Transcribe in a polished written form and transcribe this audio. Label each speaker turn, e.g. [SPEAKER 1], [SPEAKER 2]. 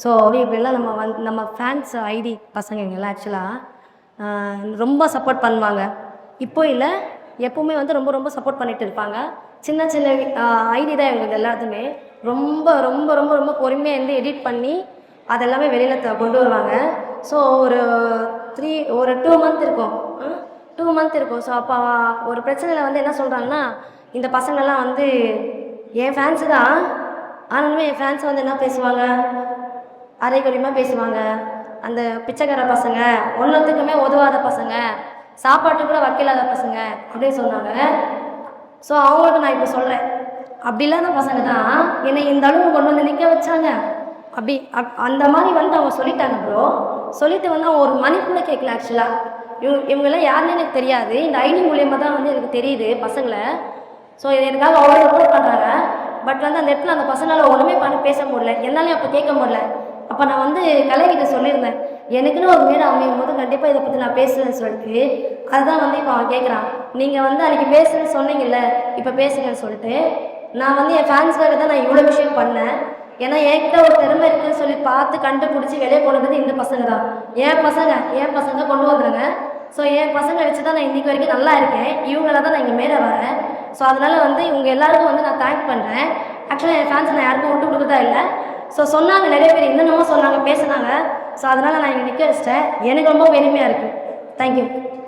[SPEAKER 1] So இப்படிலாம் நம்ம fans ID பசங்கங்கெல்லாம் ஆக்சுவலாக ரொம்ப சப்போர்ட் பண்ணுவாங்க. இப்போ இல்லை, எப்போவுமே வந்து ரொம்ப ரொம்ப சப்போர்ட் பண்ணிட்டு இருப்பாங்க. சின்ன சின்ன ஐடி தான் எங்களுக்கு எல்லாத்துமே ரொம்ப ரொம்ப ரொம்ப ரொம்ப பொறுமையாக இருந்து எடிட் பண்ணி அதெல்லாமே வெளியில் கொண்டு வருவாங்க. ஸோ ஒரு 2 மந்த் இருக்கும். 2 மந்த் இருக்கும். ஸோ அப்போ ஒரு பிரச்சனையில் வந்து என்ன சொல்கிறாங்கன்னா, இந்த பசங்கள்லாம் வந்து என் ஃபேன்ஸு தான், ஆனாலுமே என் ஃபேன்ஸ் வந்து என்ன பேசுவாங்க, அரைகுறையமாக பேசுவாங்க. அந்த பிச்சைக்கார பசங்க, ஒன்றுத்துக்குமே உதவாத பசங்க, சாப்பாட்டுக்கு கூட வக்கில்லாத பசங்க அப்படின்னு சொன்னாங்க. ஸோ அவங்களுக்கு நான் இப்போ சொல்கிறேன், அப்படி இல்லாத பசங்க தான் என்னை இந்த அளவுக்கு கொண்டு வந்து நிற்க வச்சாங்க. அந்த மாதிரி வந்து அவங்க சொல்லிட்டாங்க ப்ரோ. சொல்லிட்டு வந்து அவங்க ஒரு மணி கூட கேட்கல. ஆக்சுவலாக இவங்கெல்லாம் யாருன்னு எனக்கு தெரியாது. இந்த ஐடி மூலியமாக தான் வந்து எனக்கு தெரியுது பசங்களை. ஸோ இது எனக்காக அவ்வளோ சப்போர்ட் பண்ணுறாங்க. பட் வந்து அந்த இடத்துல அந்த பசங்களால் ஒன்றுமே பேச முடியல, என்னாலையும் அப்போ கேட்க முடியல. அப்போ நான் வந்து கலைகிட்ட சொல்லியிருந்தேன், எனக்குன்னு ஒரு மேடை அமையும் போது கண்டிப்பாக இதை பற்றி நான் பேசுவேன்னு சொல்லிட்டு. அதுதான் வந்து இப்போ அவன் கேட்குறான், நீங்கள் வந்து அன்றைக்கி பேசுன்னு சொன்னீங்கல்ல, இப்போ பேசுங்கன்னு சொல்லிட்டு. நான் வந்து என் ஃபேன்ஸ்க்காக தான் நான் இவ்வளோ விஷயம் பண்ணேன். ஏன்னா என்கிட்ட ஒரு திறமை இருக்குன்னு சொல்லி பார்த்து கண்டுபிடிச்சி வெளியே கொண்டு இந்த பசங்க தான். என் பசங்க கொண்டு வந்துடுங்க. ஸோ என் பசங்க வச்சு தான் நான் இன்றைக்கி வரைக்கும் நல்லா இருக்கேன். இவங்களால தான் நான் இங்கே மேலே வரேன். ஸோ அதனால் வந்து இவங்க எல்லாருக்கும் வந்து நான் தேங்க் பண்ணுறேன். ஆக்சுவலாக என் ஃபேன்ஸ் நான் யாருக்கும் விட்டு கொடுத்தா இல்லை. ஸோ சொன்னாங்க, நிறைய பேர் என்னென்னமோ சொன்னாங்க, பேசுனாங்க. ஸோ அதனால் நான் இங்கே நிற்க வச்சிட்டேன். எனக்கு ரொம்ப பெருமையாக இருக்குது. தேங்க்யூ.